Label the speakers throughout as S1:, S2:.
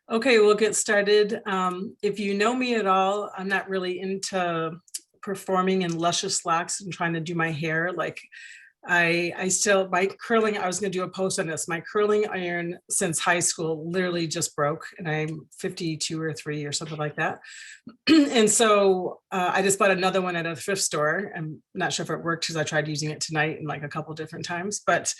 S1: Okay, we'll get started. If you know me at all, I'm not really into performing in luscious locks and trying to do my hair. Like I still, my curling, I was gonna do a post on this. My curling iron since high school literally just broke and I'm 52 or 3 or something like that. And so I just bought another one at a thrift store. I'm not sure if it worked because I tried using it tonight and like a couple different times, but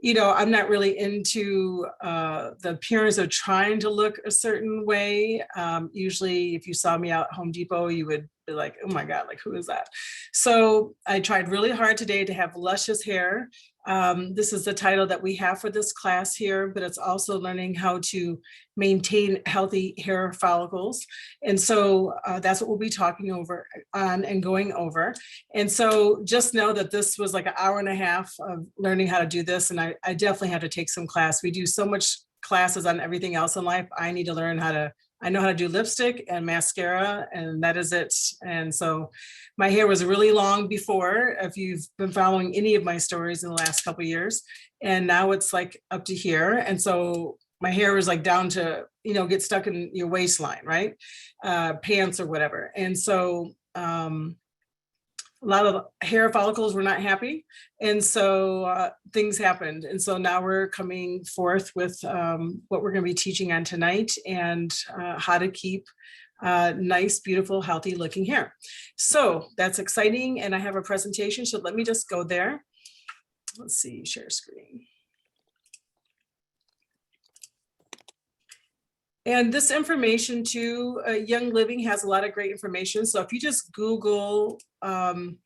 S1: I'm not really into the appearance of trying to look a certain way. Usually if you saw me out at Home Depot, you would be like, oh my God, like who is that? So I tried really hard today to have luscious hair. This is the title that we have for this class here, but it's also learning how to maintain healthy hair follicles. And so that's what we'll be talking over on and going over. And so just know that this was like an hour and a half of learning how to do this. And I definitely had to take some class. We do so much classes on everything else in life. I need to learn how to, I know how to do lipstick and mascara, and that is it. And so my hair was really long before, if you've been following any of my stories in the last couple of years, and now it's like up to here. And so my hair was like down to, get stuck in your waistline, right? Pants or whatever. And so a lot of hair follicles were not happy. And so things happened. And so now we're coming forth with what we're going to be teaching on tonight and how to keep nice, beautiful, healthy looking hair. So that's exciting. And I have a presentation. So let me just go there. Let's see, share screen. And this information too, Young Living has a lot of great information. So if you just Google Young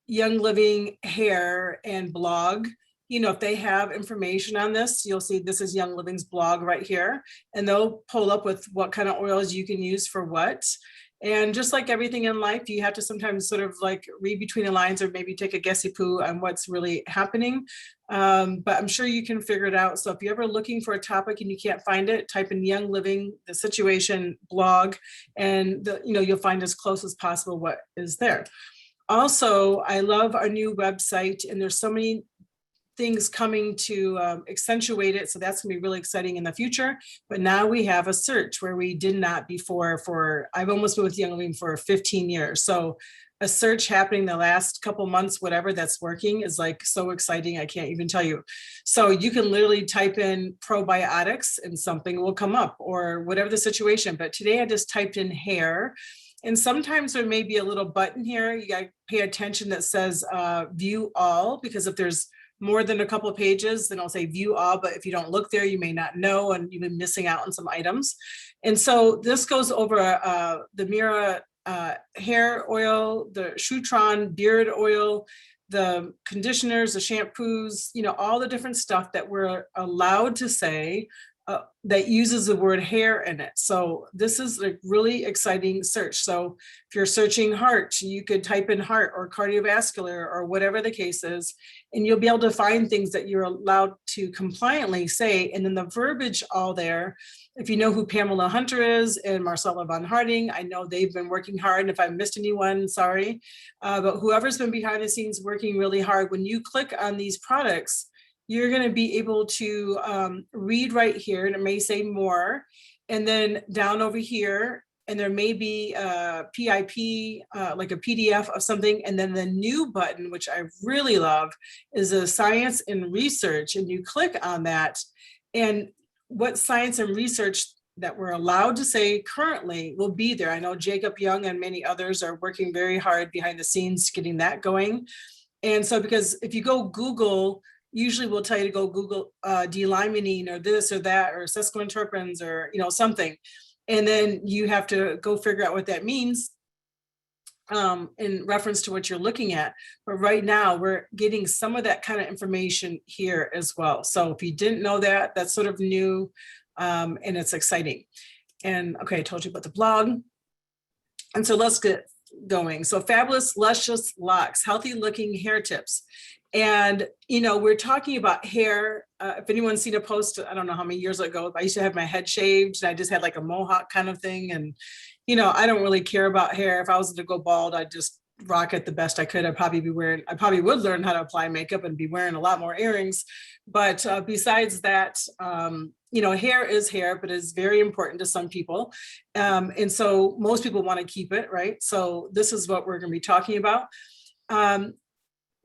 S1: Living hair and blog, if they have information on this, you'll see this is Young Living's blog right here, and they'll pull up with what kind of oils you can use for what. And just like everything in life, you have to sometimes sort of like read between the lines or maybe take a guessy poo on what's really happening. But I'm sure you can figure it out. So if you're ever looking for a topic and you can't find it, type in Young Living, the situation blog, and you'll find as close as possible what is there. Also, I love our new website, and there's so many things coming to accentuate it. So that's gonna be really exciting in the future. But now we have a search where we did not before I've almost been with Young Living for 15 years. So a search happening the last couple months, whatever, that's working is like so exciting. I can't even tell you. So you can literally type in probiotics and something will come up or whatever the situation. But today I just typed in hair. And sometimes there may be a little button here. You got to pay attention that says view all, because if there's more than a couple of pages, then I'll say view all, but if you don't look there, you may not know, and you've been missing out on some items. And so this goes over the Mira hair oil, the Shutron beard oil, the conditioners, the shampoos, all the different stuff that we're allowed to say that uses the word hair in it. So this is a really exciting search. So if you're searching heart, you could type in heart or cardiovascular or whatever the case is, and you'll be able to find things that you're allowed to compliantly say. And then the verbiage all there, if you know who Pamela Hunter is and Marcella Von Harding, I know they've been working hard. And if I missed anyone, sorry. But whoever's been behind the scenes working really hard, when you click on these products, you're going to be able to read right here, and it may say more, and then down over here, and there may be a PIP, like a PDF of something, and then the new button, which I really love, is a science and research, and you click on that, and what science and research that we're allowed to say currently will be there. I know Jacob Young and many others are working very hard behind the scenes getting that going. And so, because if you go Google, usually we'll tell you to go Google D-limonene or this or that or sesquiterpenes or something, and then you have to go figure out what that means in reference to what you're looking at. But right now we're getting some of that kind of information here as well. So if you didn't know that, that's sort of new, and it's exciting. And okay, I told you about the blog, and so let's get going. So fabulous, luscious locks, healthy looking hair tips. And, we're talking about hair. If anyone's seen a post, I don't know how many years ago, I used to have my head shaved and I just had like a mohawk kind of thing. And, I don't really care about hair. If I was to go bald, I'd just rock it the best I could. I probably would learn how to apply makeup and be wearing a lot more earrings. But besides that, you know, hair is hair, but it's very important to some people. And so most people want to keep it, right? So this is what we're going to be talking about.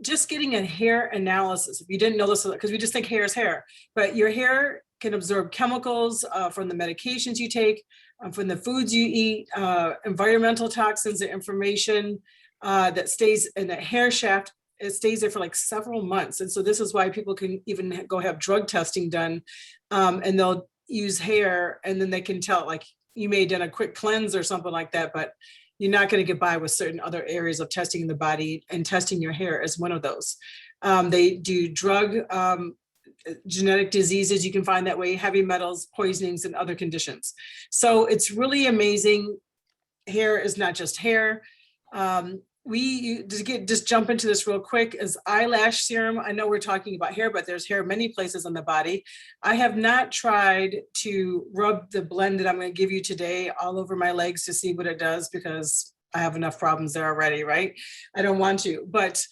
S1: Just getting a hair analysis. If you didn't know this, because we just think hair is hair, but your hair can absorb chemicals from the medications you take, from the foods you eat, environmental toxins, the information that stays in the hair shaft. It stays there for like several months. And so this is why people can even go have drug testing done, and they'll use hair, and then they can tell, like, you may have done a quick cleanse or something like that, but you're not going to get by with certain other areas of testing in the body, and testing your hair is one of those. They do drug, genetic diseases, you can find that way, heavy metals, poisonings, and other conditions. So it's really amazing. Hair is not just hair. Just jump into this real quick, is eyelash serum. I know we're talking about hair, but there's hair many places on the body. I have not tried to rub the blend that I'm going to give you today all over my legs to see what it does, because I have enough problems there already, right? I don't want to, but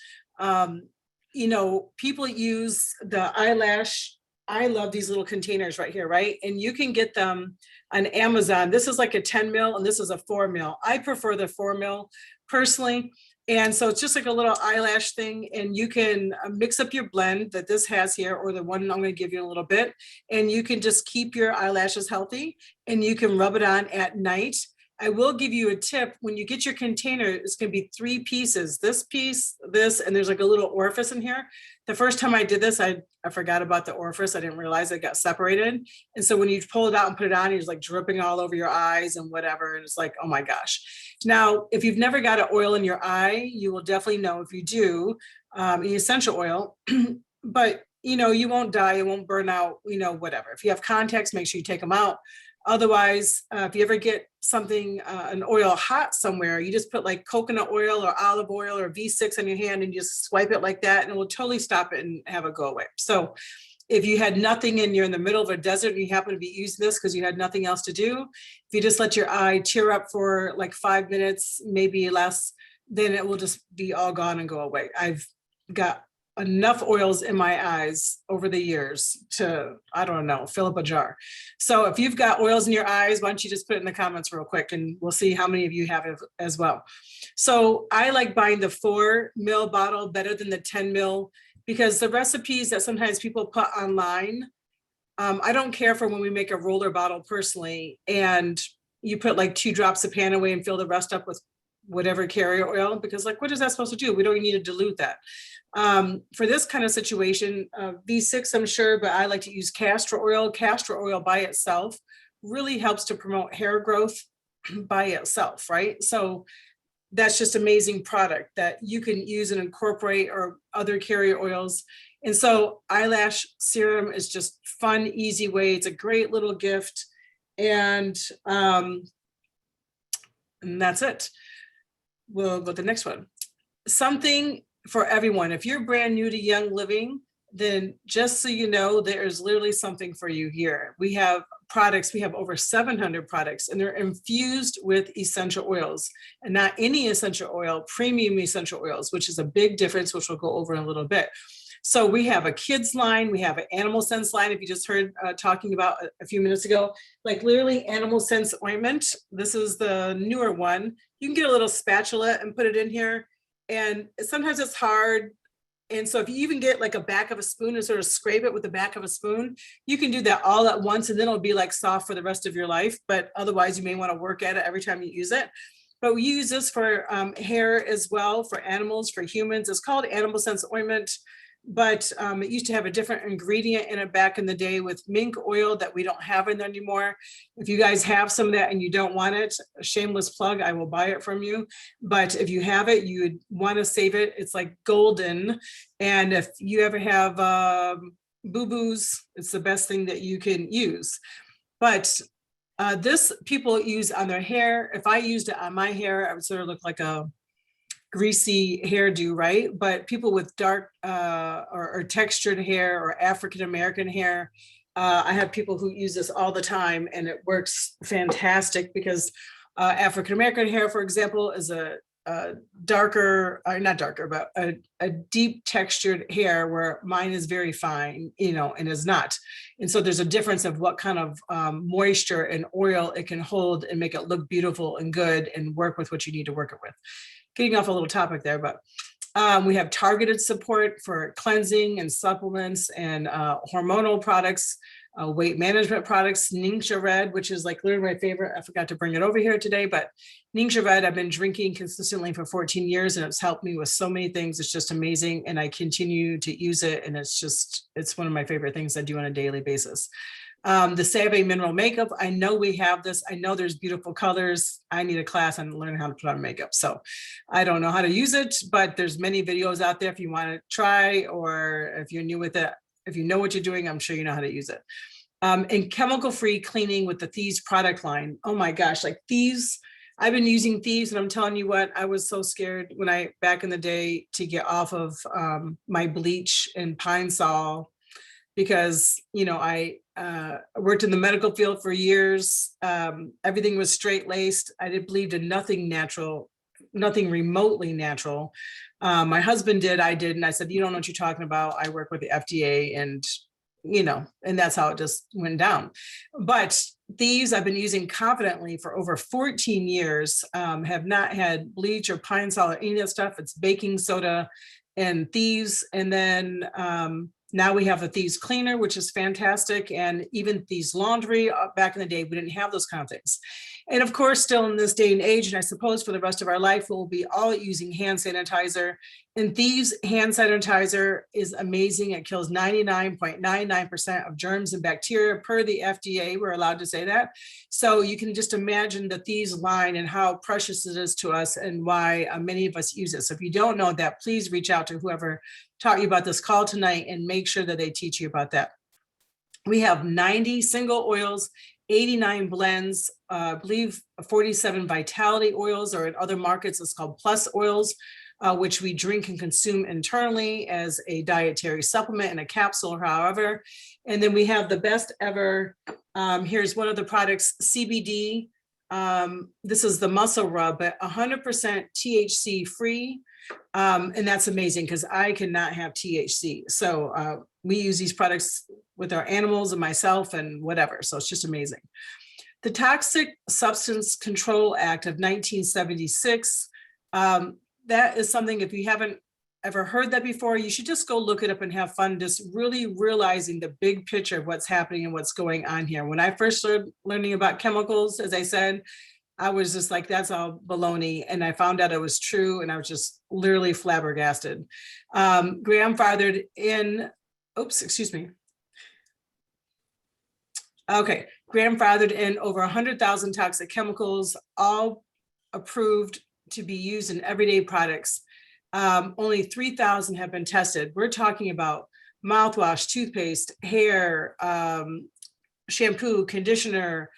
S1: you know, people use the eyelash. I love these little containers right here, right? And you can get them on Amazon. This is like a 10 mil and this is a 4 mil. I prefer the 4 mil personally. And so it's just like a little eyelash thing, and you can mix up your blend that this has here, or the one I'm going to give you in a little bit, and you can just keep your eyelashes healthy, and you can rub it on at night. I will give you a tip. When you get your container, it's going to be 3 pieces, this piece, this, and there's like a little orifice in here. The first time I did this, I forgot about the orifice. I didn't realize it got separated. And so when you pull it out and put it on, it's like dripping all over your eyes and whatever. And it's like, oh my gosh. Now, if you've never got an oil in your eye, you will definitely know if you do, essential oil, but you know, you won't die, it won't burn out, you know, whatever. If you have contacts, make sure you take them out. Otherwise, if you ever get something, an oil hot somewhere, you just put like coconut oil or olive oil or V6 on your hand and you just swipe it like that, and it will totally stop it and have it go away. So if you had nothing and you're in the middle of a desert and you happen to be using this because you had nothing else to do, if you just let your eye tear up for like 5 minutes, maybe less, then it will just be all gone and go away. I've got enough oils in my eyes over the years to, I don't know, fill up a jar. So if you've got oils in your eyes, why don't you just put it in the comments real quick, and we'll see how many of you have it as well. So I like buying the 4 mil bottle better than the 10 mil, because the recipes that sometimes people put online, I don't care for when we make a roller bottle personally, and you put like 2 drops of pan away and fill the rest up with whatever carrier oil, because like, what is that supposed to do? We don't need to dilute that. For this kind of situation, V6, I'm sure, but I like to use castor oil. Castor oil by itself really helps to promote hair growth by itself, right? So that's just amazing product that you can use and incorporate, or other carrier oils. And so eyelash serum is just fun, easy way. It's a great little gift. And that's it. We'll go to the next one. Something for everyone. If you're brand new to Young Living, then just so you know, there is literally something for you here. We have products, we have over 700 products, and they're infused with essential oils, and not any essential oil, premium essential oils, which is a big difference, which we'll go over in a little bit. So we have a kids line, we have an animal sense line. If you just heard talking about a few minutes ago, like literally animal sense ointment. This is the newer one. You can get a little spatula and put it in here. And sometimes it's hard. And so if you even get like a back of a spoon and sort of scrape it with the back of a spoon, you can do that all at once, and then it'll be like soft for the rest of your life. But otherwise you may want to work at it every time you use it. But we use this for hair as well, for animals, for humans. It's called animal sense ointment. But it used to have a different ingredient in it back in the day with mink oil that we don't have in there anymore. If you guys have some of that and you don't want it, a shameless plug, I will buy it from you. But if you have it, you would want to save it. It's like golden. And if you ever have boo-boos, it's the best thing that you can use. But this people use on their hair. If I used it on my hair, I would sort of look like a greasy hairdo, right? But people with dark or textured hair, or African-American hair, I have people who use this all the time, and it works fantastic, because African-American hair, for example, is a darker, or not darker, but a deep textured hair, where mine is very fine, and is not. And so there's a difference of what kind of moisture and oil it can hold and make it look beautiful and good and work with what you need to work it with. Getting off a little topic there, but we have targeted support for cleansing and supplements and hormonal products, weight management products, Ningxia Red, which is like literally my favorite. I forgot to bring it over here today, but Ningxia Red, I've been drinking consistently for 14 years and it's helped me with so many things. It's just amazing. And I continue to use it. And it's one of my favorite things I do on a daily basis. The Savvy Mineral Makeup, I know we have this. I know there's beautiful colors. I need a class on learning how to put on makeup. So I don't know how to use it, but there's many videos out there if you want to try, or if you're new with it, if you know what you're doing, I'm sure you know how to use it. And chemical-free cleaning with the Thieves product line. Oh my gosh, like Thieves, I've been using Thieves, and I'm telling you what, I was so scared when back in the day, to get off of my bleach and Pine Sol, because, I worked in the medical field for years. Everything was straight-laced. I didn't believe in nothing natural, nothing remotely natural. My husband did, I did. And I said, you don't know what you're talking about. I work with the FDA, and, and that's how it just went down. But Thieves I've been using confidently for over 14 years, have not had bleach or Pine Sol or any of that stuff. It's baking soda and Thieves. And then now we have the Thieves Cleaner, which is fantastic. And even Thieves Laundry, back in the day, we didn't have those kind of things. And of course, still in this day and age, and I suppose for the rest of our life, we'll be all using hand sanitizer. And Thieves hand sanitizer is amazing. It kills 99.99% of germs and bacteria per the FDA. We're allowed to say that. So you can just imagine the Thieves line and how precious it is to us, and why many of us use it. So if you don't know that, please reach out to whoever taught you about this call tonight and make sure that they teach you about that. We have 90 single oils, 89 blends, I believe 47 vitality oils, or in other markets it's called plus oils, which we drink and consume internally as a dietary supplement in a capsule or however. And then we have the best ever, here's one of the products, CBD. This is the muscle rub, but 100% THC free. And that's amazing because I cannot have THC. So we use these products with our animals and myself and whatever. So it's just amazing. The Toxic Substance Control Act of 1976, that is something, if you haven't ever heard that before, you should just go look it up and have fun, just really realizing the big picture of what's happening and what's going on here. When I first started learning about chemicals, as I said, I was just like, that's all baloney. And I found out it was true. And I was just literally flabbergasted. Grandfathered in, grandfathered in over 100,000 toxic chemicals, all approved to be used in everyday products. Only 3,000 have been tested. We're talking about mouthwash, toothpaste, hair, shampoo, conditioner,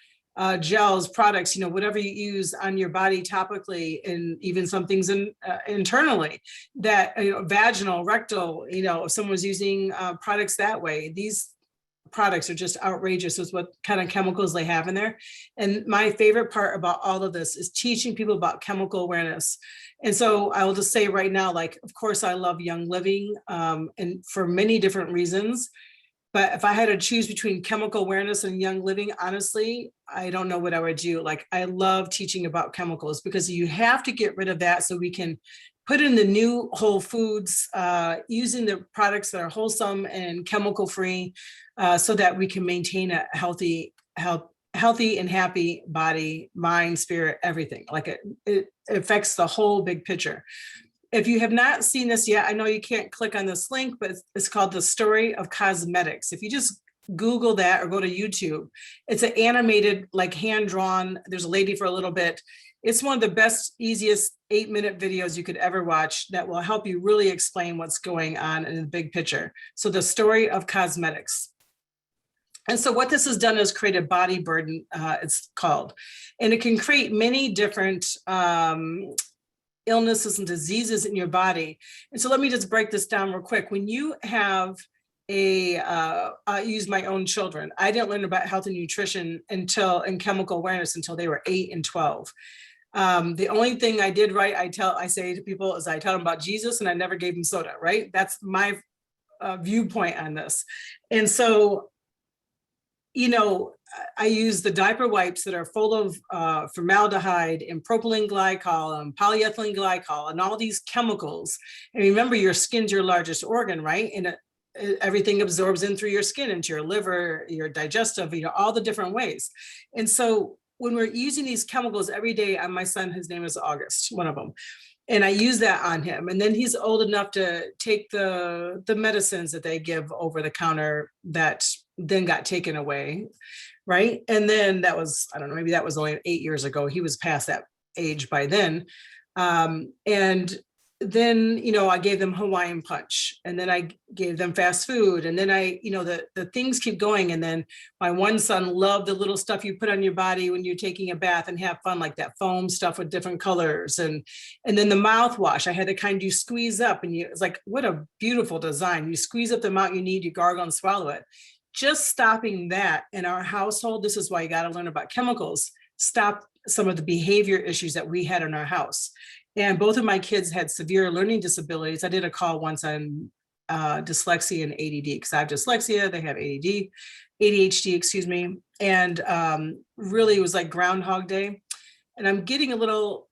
S1: gels, products, whatever you use on your body topically, and even some things internally, that, vaginal, rectal, if someone's using products that way, these products are just outrageous with what kind of chemicals they have in there. And my favorite part about all of this is teaching people about chemical awareness. And so I will just say right now, like, of course, I love Young Living, and for many different reasons. But if I had to choose between chemical awareness and Young Living, honestly, I don't know what I would do. Like, I love teaching about chemicals because you have to get rid of that so we can put in the new whole foods, using the products that are wholesome and chemical free, so that we can maintain a healthy and happy body, mind, spirit, everything. Like it affects the whole big picture. If you have not seen this yet, I know you can't click on this link, but it's called The Story of Cosmetics. If you just Google that or go to YouTube, it's an animated, like hand-drawn, there's a lady for a little bit. It's one of the best, easiest 8-minute videos you could ever watch that will help you really explain what's going on in the big picture. So The Story of Cosmetics. And so what this has done is create a body burden, it's called, and it can create many different illnesses and diseases in your body. And so let me just break this down real quick. When you have I use my own children. I didn't learn about health and nutrition and chemical awareness until they were 8 and 12. The only thing I did right, I say to people is I tell them about Jesus and I never gave them soda, right? That's my viewpoint on this. And so, you know, I use the diaper wipes that are full of formaldehyde and propylene glycol and polyethylene glycol and all these chemicals. And remember, your skin's your largest organ, right? And everything absorbs in through your skin, into your liver, your digestive, you know, all the different ways. And so when we're using these chemicals every day, on my son, his name is August, one of them, and I use that on him. And then he's old enough to take the medicines that they give over the counter that then got taken away, right? And then that was, I don't know, maybe that was only 8 years ago. He was past that age by then. And then, you know, I gave them Hawaiian punch, and then I gave them fast food. And then you know, the things keep going. And then my one son loved the little stuff you put on your body when you're taking a bath and have fun, like that foam stuff with different colors. And then the mouthwash, I had the kind you squeeze up, and it's like, what a beautiful design. You squeeze up the amount you need, you gargle and swallow it. Just stopping that in our household, this is why you got to learn about chemicals, stop some of the behavior issues that we had in our house. And both of my kids had severe learning disabilities. I did a call once on dyslexia and ADD, because I have dyslexia, they have ADHD, excuse me. And really it was like Groundhog Day. And I'm getting a little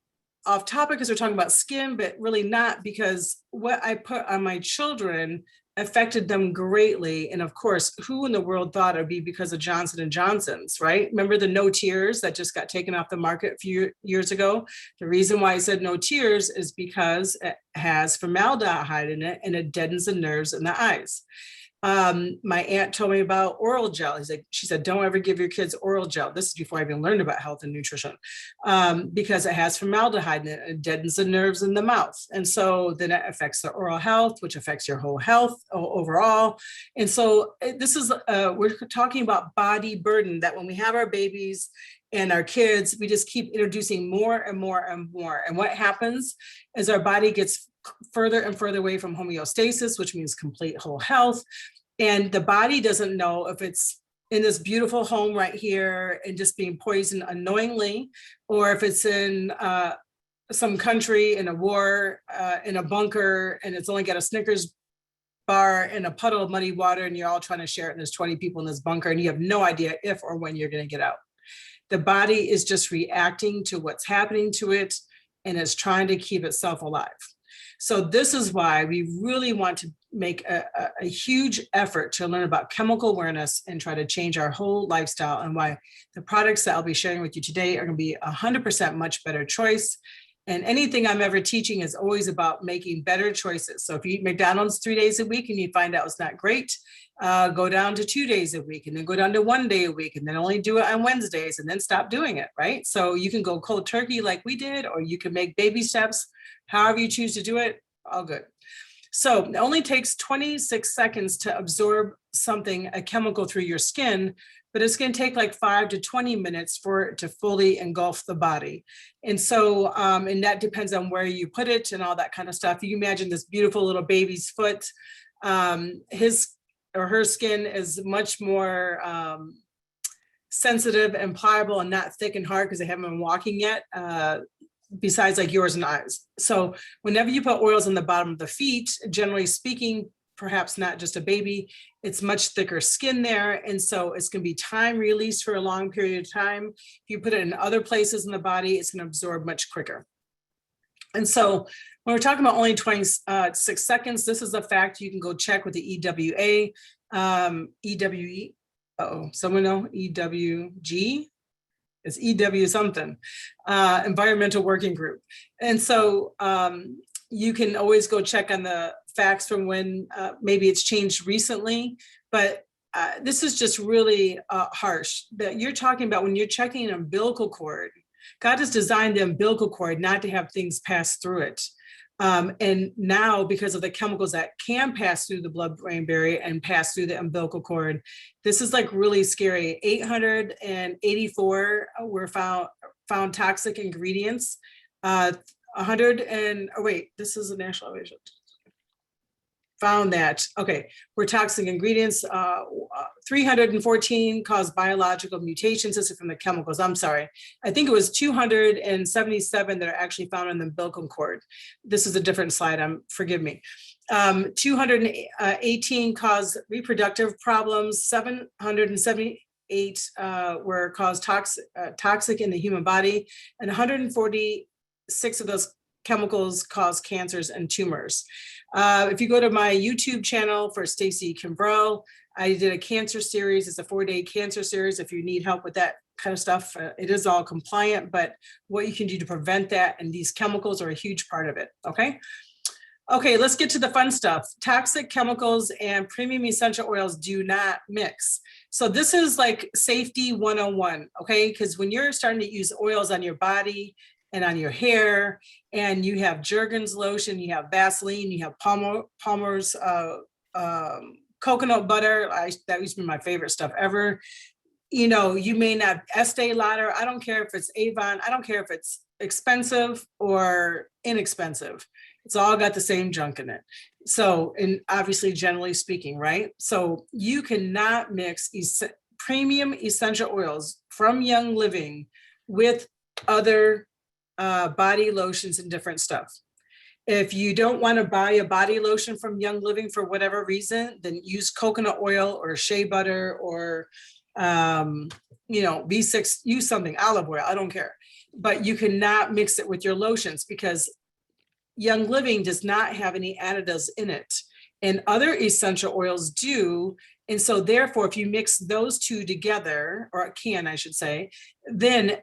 S1: off topic because we're talking about skin, but really not, because what I put on my children affected them greatly. And of course, who in the world thought it would be because of Johnson & Johnson's, right? Remember the no tears that just got taken off the market a few years ago? The reason why I said no tears is because it has formaldehyde in it and it deadens the nerves in the eyes. My aunt told me about oral gel. She said, don't ever give your kids oral gel. This is before I even learned about health and nutrition, because it has formaldehyde in it. It deadens the nerves in the mouth. And so then it affects the oral health, which affects your whole health overall. And so this is, we're talking about body burden, that when we have our babies and our kids, we just keep introducing more and more and more. And what happens is our body gets further and further away from homeostasis, which means complete whole health. And the body doesn't know if it's in this beautiful home right here and just being poisoned unknowingly, or if it's in some country in a war, in a bunker, and it's only got a Snickers bar and a puddle of muddy water, and you're all trying to share it, and there's 20 people in this bunker, and you have no idea if or when you're going to get out. The body is just reacting to what's happening to it, and is trying to keep itself alive. So this is why we really want to make a huge effort to learn about chemical awareness and try to change our whole lifestyle, and why the products that I'll be sharing with you today are going to be 100% much better choice. And anything I'm ever teaching is always about making better choices. So if you eat McDonald's 3 days a week and you find out it's not great, go down to 2 days a week, and then go down to 1 day a week, and then only do it on Wednesdays, and then stop doing it, right? So you can go cold turkey like we did, or you can make baby steps, however you choose to do it, all good. So it only takes 26 seconds to absorb something, a chemical, through your skin, but it's going to take like 5 to 20 minutes for it to fully engulf the body. And so, and that depends on where you put it and all that kind of stuff. You imagine this beautiful little baby's foot, his or her skin is much more sensitive and pliable and not thick and hard because they haven't been walking yet, besides like yours and eyes. So whenever you put oils on the bottom of the feet, generally speaking, perhaps not just a baby, it's much thicker skin there. And so it's going to be time released for a long period of time. If you put it in other places in the body, it's going to absorb much quicker. And so when we're talking about only 26 seconds, this is a fact you can go check with the EWA, EWE, someone know, EWG? It's EW something, Environmental Working Group. And so you can always go check on the facts from when maybe it's changed recently, but this is just really harsh that you're talking about when you're checking an umbilical cord. God has designed the umbilical cord not to have things pass through it. And now, because of the chemicals that can pass through the blood-brain barrier and pass through the umbilical cord, this is like really scary. 884 were found toxic ingredients. 100 and, oh wait, this is a national. found that, okay, were toxic ingredients, 314 caused biological mutations. This is from the chemicals, I'm sorry. I think it was 277 that are actually found in the umbilical cord. This is a different slide, forgive me. 218 caused reproductive problems, 778 were caused toxic in the human body, and 146 of those chemicals cause cancers and tumors. If you go to my YouTube channel for Stacey Kimbrell, I did a cancer series. It's a 4-day cancer series. If you need help with that kind of stuff, it is all compliant, but what you can do to prevent that, and these chemicals are a huge part of it, okay? Okay, let's get to the fun stuff. Toxic chemicals and premium essential oils do not mix. So this is like safety 101, okay? Because when you're starting to use oils on your body and on your hair, and you have Jergens lotion, you have Vaseline, you have Palmer's coconut butter, that used to be my favorite stuff ever. You know, you may not, Estee Lauder, I don't care if it's Avon, I don't care if it's expensive or inexpensive. It's all got the same junk in it. So, and obviously, generally speaking, right? So you cannot mix premium essential oils from Young Living with other body lotions and different stuff. If you don't want to buy a body lotion from Young Living for whatever reason, then use coconut oil or shea butter or, you know, V6, use something, olive oil, I don't care. But you cannot mix it with your lotions because Young Living does not have any additives in it, and other essential oils do. And so therefore, if you mix those two together, or I should say, then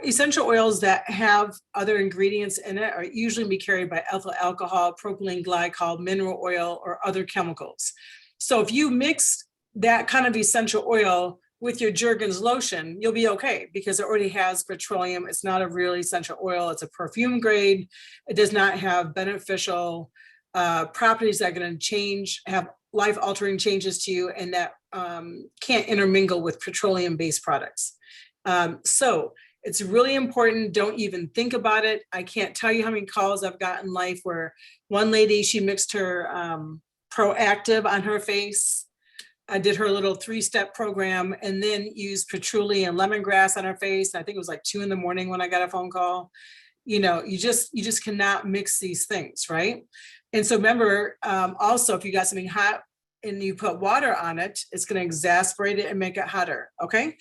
S1: essential oils that have other ingredients in it are usually be carried by ethyl alcohol, propylene glycol, mineral oil, or other chemicals. So if you mix that kind of essential oil with your Jergens lotion, you'll be okay because it already has petroleum. It's not a real essential oil. It's a perfume grade. It does not have beneficial properties that are going to have life-altering changes to you, and that can't intermingle with petroleum-based products. So it's really important. Don't even think about it. I can't tell you how many calls I've gotten in life where one lady, she mixed her Proactive on her face. I did her little 3-step program and then used patchouli and lemongrass on her face. I think it was like 2 a.m. when I got a phone call. You know, you just cannot mix these things, right? And so remember, also, if you got something hot and you put water on it, it's going to exasperate it and make it hotter, okay?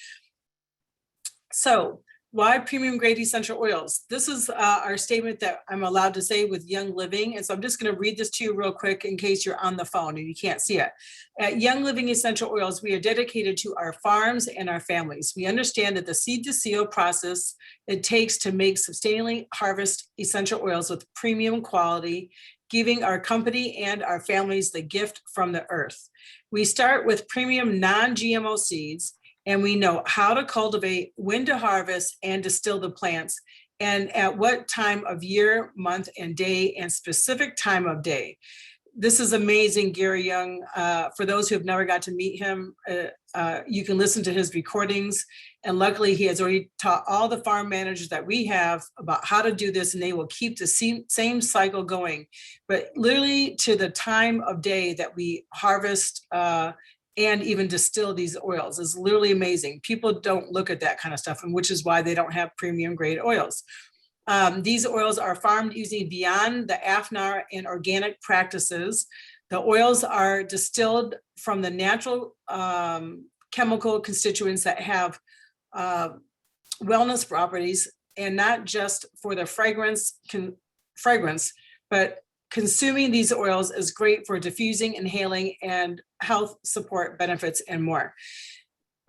S1: So why premium grade essential oils? This is our statement that I'm allowed to say with Young Living. And so I'm just going to read this to you real quick in case you're on the phone and you can't see it. At Young Living Essential Oils, we are dedicated to our farms and our families. We understand that the seed to seal process it takes to make sustainably harvest essential oils with premium quality, giving our company and our families the gift from the earth. We start with premium non-GMO seeds, and we know how to cultivate, when to harvest, and distill the plants, and at what time of year, month, and day, and specific time of day. This is amazing, Gary Young. For those who have never got to meet him, you can listen to his recordings. And luckily, he has already taught all the farm managers that we have about how to do this, and they will keep the same cycle going. But literally to the time of day that we harvest and even distill these oils is literally amazing. People don't look at that kind of stuff, and which is why they don't have premium grade oils. These oils are farmed using beyond the AFNAR and organic practices. The oils are distilled from the natural chemical constituents that have wellness properties, and not just for the fragrance, but consuming these oils is great for diffusing, inhaling, and health support benefits and more.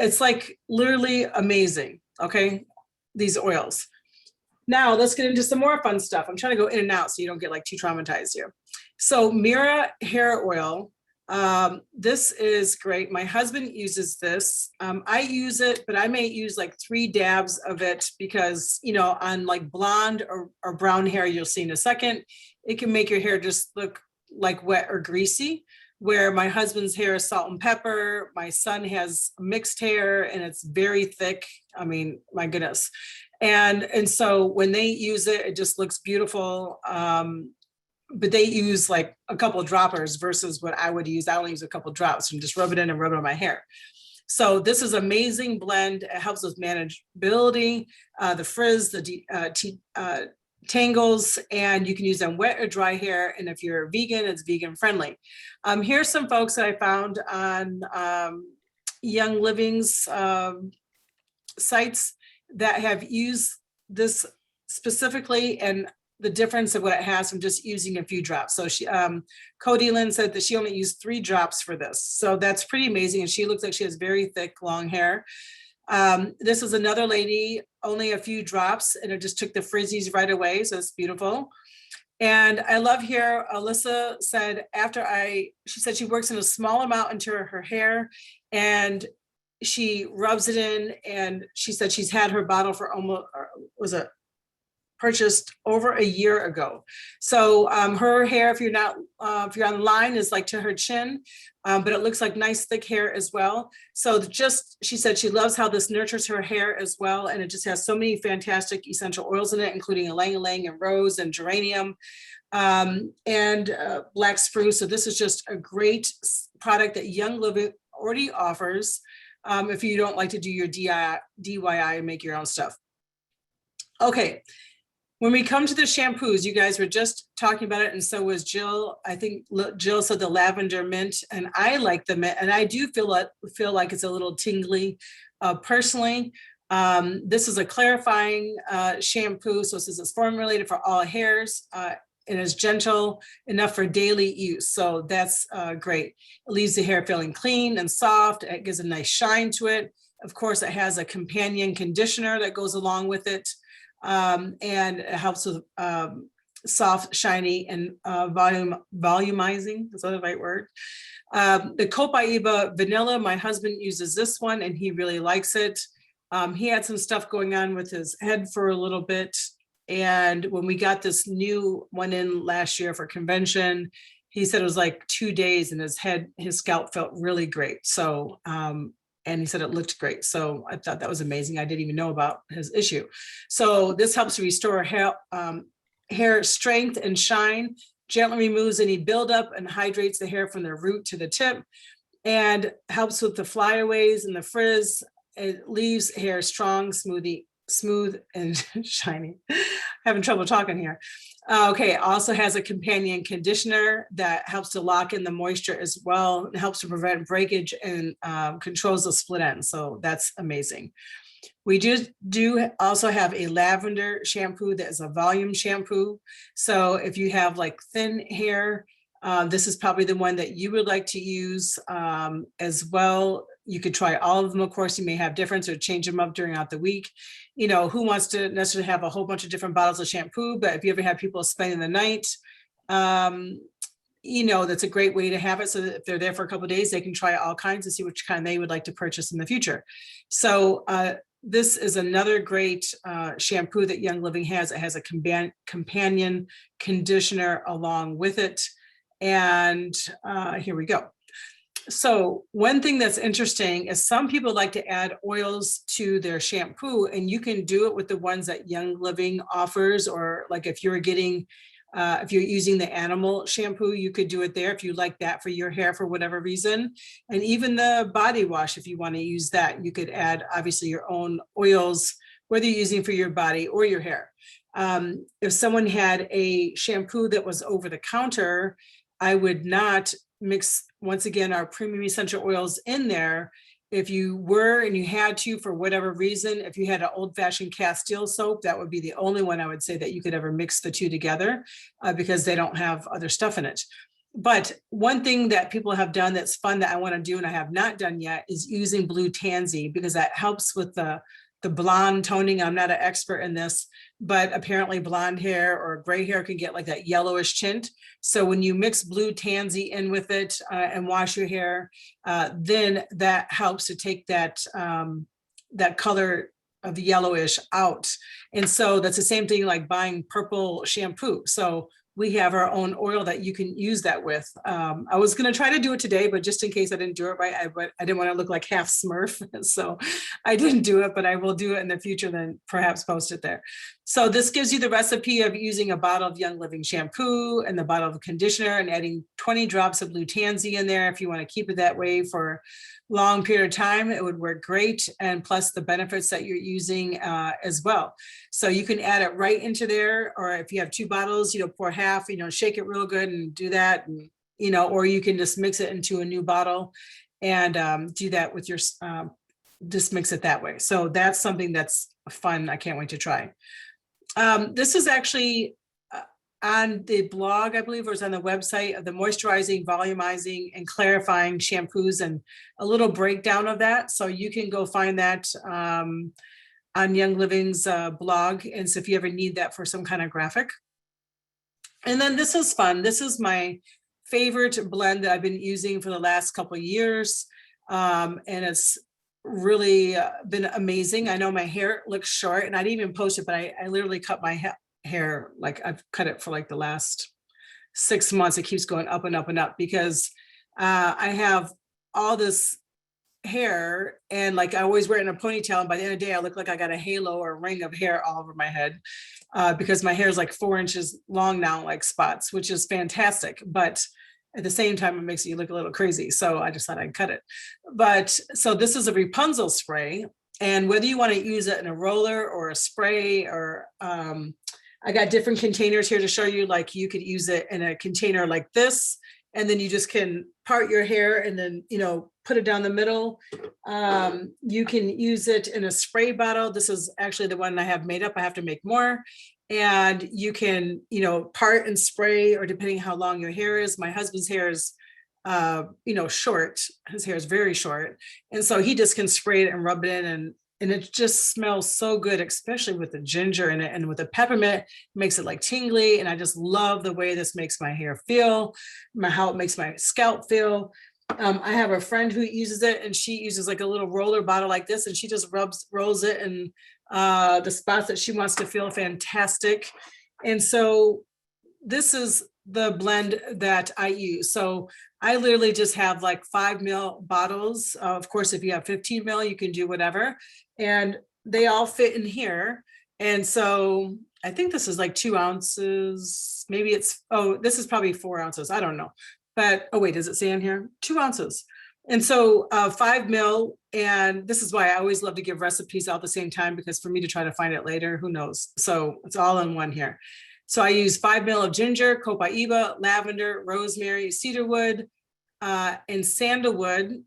S1: It's like literally amazing, okay, these oils. Now let's get into some more fun stuff. I'm trying to go in and out so you don't get like too traumatized here. So Mira hair oil, this is great. My husband uses this. I use it, but I may use like 3 dabs of it because, you know, on like blonde or brown hair, you'll see in a second, it can make your hair just look like wet or greasy, where my husband's hair is salt and pepper. My son has mixed hair and it's very thick. I mean, my goodness. And so when they use it, it just looks beautiful. but they use like a couple of droppers versus what I would use. I only use a couple of drops and just rub it in and rub it on my hair. So this is amazing blend. It helps with manageability, the frizz, the tangles, and you can use them wet or dry hair. And if you're vegan, it's vegan friendly. Here's some folks that I found on Young Living's sites that have used this specifically, and the difference of what it has from just using a few drops. So she, Cody Lynn said that she only used 3 drops for this. So that's pretty amazing. And she looks like she has very thick, long hair. This is another lady, only a few drops, and it just took the frizzies right away. So it's beautiful. And I love here, Alyssa said, she said she works in a small amount into her hair and she rubs it in, and she said she's had her bottle for almost, purchased over a year ago. So her hair, if you're online, is like to her chin, but it looks like nice thick hair as well. So she said she loves how this nurtures her hair as well. And it just has so many fantastic essential oils in it, including ylang-ylang and rose and geranium and black spruce. So this is just a great product that Young Living already offers if you don't like to do your DIY and make your own stuff. Okay. When we come to the shampoos, you guys were just talking about it, and so was Jill. I think Jill said the lavender mint, and I like the mint, and I do feel like it's a little tingly personally. This is a clarifying shampoo, so this is formulated for all hairs. It is gentle enough for daily use, so that's great. It leaves the hair feeling clean and soft. It gives a nice shine to it. Of course, it has a companion conditioner that goes along with it. And it helps with soft, shiny, and volumizing. Is that the right word? The Copaiba Vanilla, my husband uses this one and he really likes it. He had some stuff going on with his head for a little bit. And when we got this new one in last year for convention, he said it was like 2 days and his scalp felt really great. So, and he said it looked great. So I thought that was amazing. I didn't even know about his issue. So this helps to restore hair strength and shine, gently removes any buildup and hydrates the hair from the root to the tip, and helps with the flyaways and the frizz. It leaves hair strong, smooth and shiny. Having trouble talking here. Okay, it also has a companion conditioner that helps to lock in the moisture as well. It helps to prevent breakage and controls the split ends. So that's amazing. We do also have a lavender shampoo that is a volume shampoo. So if you have like thin hair, this is probably the one that you would like to use as well. You could try all of them. Of course, you may have difference or change them up throughout the week. You know, who wants to necessarily have a whole bunch of different bottles of shampoo? But if you ever have people spending the night, you know, that's a great way to have it. So that if they're there for a couple of days, they can try all kinds and see which kind they would like to purchase in the future. So this is another great shampoo that Young Living has. It has a companion conditioner along with it. And here we go. So one thing that's interesting is some people like to add oils to their shampoo, and you can do it with the ones that Young Living offers, or like if you're getting, if you're using the animal shampoo, you could do it there if you like that for your hair for whatever reason. And even the body wash, if you want to use that, you could add obviously your own oils, whether you're using for your body or your hair. If someone had a shampoo that was over the counter, I would not mix, once again, our premium essential oils in there. If you were and you had to, for whatever reason, if you had an old-fashioned Castile soap, that would be the only one I would say that you could ever mix the two together because they don't have other stuff in it. But one thing that people have done that's fun that I want to do and I have not done yet is using blue tansy, because that helps with the blonde toning. I'm not an expert in this, but apparently blonde hair or gray hair can get like that yellowish tint. So when you mix blue tansy in with it and wash your hair, then that helps to take that that color of the yellowish out. And so that's the same thing like buying purple shampoo. So we have our own oil that you can use that with. I was going to try to do it today, but just in case I didn't do it right, I didn't want to look like half Smurf. So I didn't do it, but I will do it in the future, then perhaps post it there. So this gives you the recipe of using a bottle of Young Living shampoo and the bottle of conditioner and adding 20 drops of blue tansy in there. If you want to keep it that way for long period of time, it would work great. And plus the benefits that you're using as well. So you can add it right into there, or if you have 2 bottles, pour half, shake it real good and do that. And, or you can just mix it into a new bottle and do that with your, just mix it that way. So that's something that's fun. I can't wait to try. This is actually on the blog, I believe, or it's on the website of the moisturizing, volumizing, and clarifying shampoos, and a little breakdown of that. So you can go find that on Young Living's blog. And so if you ever need that for some kind of graphic. And then this is fun. This is my favorite blend that I've been using for the last couple of years. And it's really been amazing. I know my hair looks short, and I didn't even post it, but I literally cut my hair, like I've cut it for like the last 6 months. It keeps going up and up and up because I have all this hair, and like I always wear it in a ponytail, and by the end of the day I look like I got a halo or a ring of hair all over my head because my hair is like 4 inches long now, like spots, which is fantastic, but at the same time it makes you look a little crazy. So I just thought I'd cut it. But so this is a Rapunzel spray, and whether you want to use it in a roller or a spray, or I got different containers here to show you, like you could use it in a container like this, and then you just can part your hair and then, put it down the middle. You can use it in a spray bottle. This is actually the one I have made up. I have to make more. And you can, part and spray, or depending how long your hair is. My husband's hair is, short. His hair is very short. And so he just can spray it and rub it in, and it just smells so good, especially with the ginger in it, and with the peppermint, it makes it like tingly. And I just love the way this makes my hair feel, how it makes my scalp feel. I have a friend who uses it, and she uses like a little roller bottle like this, and she just rolls it in the spots that she wants to feel fantastic. And so this is the blend that I use. So I literally just have like 5 ml bottles. Of course, if you have 15 ml, you can do whatever. And they all fit in here. And so I think this is like 2 ounces. Maybe it's, this is probably 4 ounces. I don't know. But, wait, does it say in here? 2 ounces. And so 5 ml. And this is why I always love to give recipes all at the same time, because for me to try to find it later, who knows? So it's all in one here. So I use 5 ml of ginger, copaiba, lavender, rosemary, cedarwood, and sandalwood.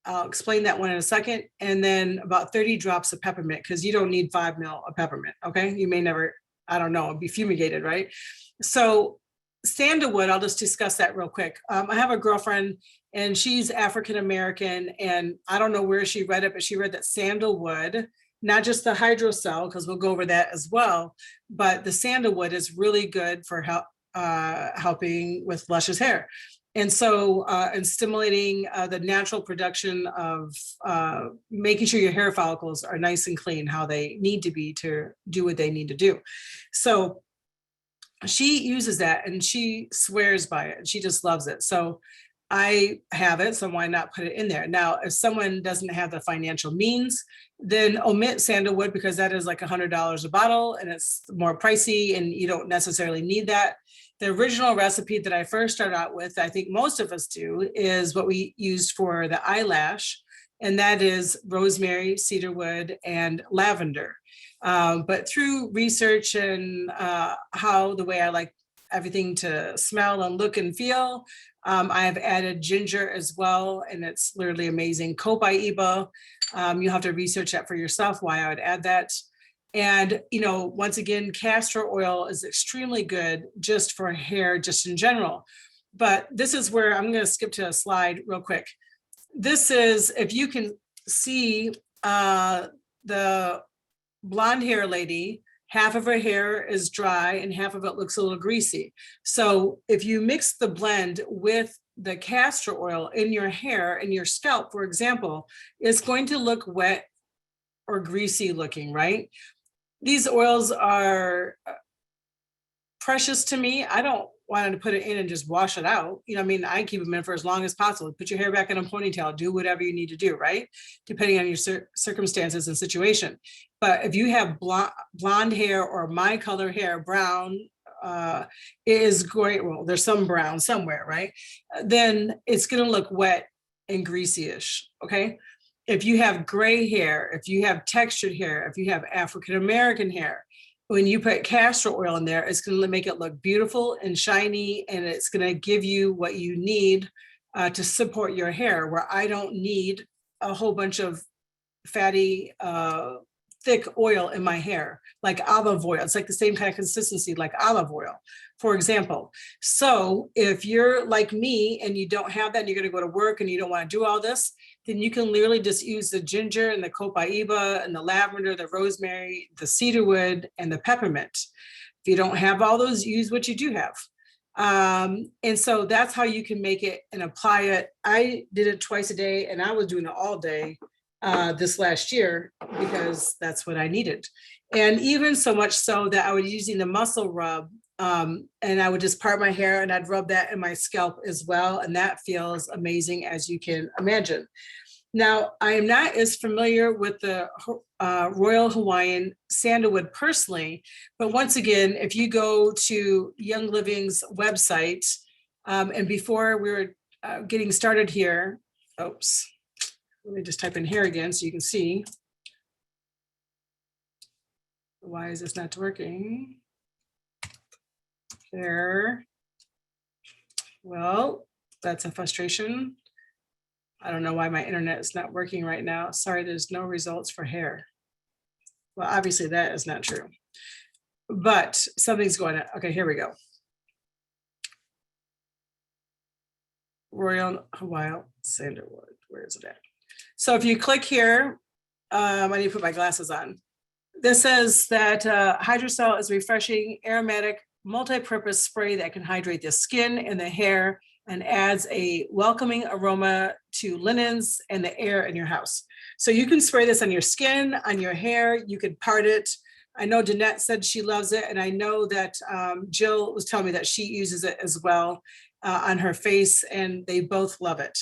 S1: I'll explain that one in a second. And then about 30 drops of peppermint, because you don't need 5 ml of peppermint, okay? You may never, I don't know, be fumigated, right? So sandalwood, I'll just discuss that real quick. I have a girlfriend, and she's African-American, and I don't know where she read it, but she read that sandalwood, not just the hydrocell, because we'll go over that as well, but the sandalwood is really good for helping with luscious hair. And so, and stimulating the natural production of making sure your hair follicles are nice and clean, how they need to be to do what they need to do. So she uses that, and she swears by it, and she just loves it. So I have it, so why not put it in there? Now, if someone doesn't have the financial means, then omit sandalwood, because that is like $100 a bottle, and it's more pricey, and you don't necessarily need that. The original recipe that I first started out with, I think most of us do, is what we used for the eyelash, and that is rosemary, cedarwood, and lavender. But through research and how the way I like everything to smell and look and feel, I have added ginger as well, and it's literally amazing. Copaiba, you'll have to research that for yourself, why I would add that. And, once again, castor oil is extremely good just for hair, just in general. But this is where I'm going to skip to a slide real quick. This is, if you can see the blonde hair lady, half of her hair is dry and half of it looks a little greasy. So if you mix the blend with the castor oil in your hair and your scalp, for example, it's going to look wet or greasy looking, right? These oils are precious to me. I don't want to put it in and just wash it out. You know, I mean, I keep them in for as long as possible. Put your hair back in a ponytail, do whatever you need to do, right? Depending on your circumstances and situation. But if you have blonde hair or my color hair, brown, is great. Well, there's some brown somewhere, right? Then it's going to look wet and greasy-ish, okay? If you have gray hair, if you have textured hair, if you have African-American hair, when you put castor oil in there, it's going to make it look beautiful and shiny, and it's going to give you what you need to support your hair, where I don't need a whole bunch of fatty, thick oil in my hair, like olive oil. It's like the same kind of consistency like olive oil, for example. So if you're like me and you don't have that, and you're going to go to work and you don't want to do all this, then you can literally just use the ginger and the copaiba and the lavender, the rosemary, the cedarwood, and the peppermint. If you don't have all those, use what you do have. And so that's how you can make it and apply it. I did it twice a day, and I was doing it all day this last year because that's what I needed. And even so much so that I was using the muscle rub, and I would just part my hair and I'd rub that in my scalp as well. And that feels amazing, as you can imagine. Now, I am not as familiar with the Royal Hawaiian Sandalwood personally, but once again, if you go to Young Living's website, and before we were getting started here, oops, let me just type in hair again so you can see. Why is this not working? Hair. Well, that's a frustration. I don't know why my internet is not working right now. Sorry, there's no results for hair. Well, obviously that is not true, but something's going on. Okay, here we go. Royal Hawaiian Sandalwood, where is it at? So if you click here, I need to put my glasses on. This says that Hydrocell is refreshing, aromatic, multi-purpose spray that can hydrate the skin and the hair and adds a welcoming aroma to linens and the air in your house. So you can spray this on your skin, on your hair, you could part it. I know Danette said she loves it, and I know that Jill was telling me that she uses it as well on her face, and they both love it.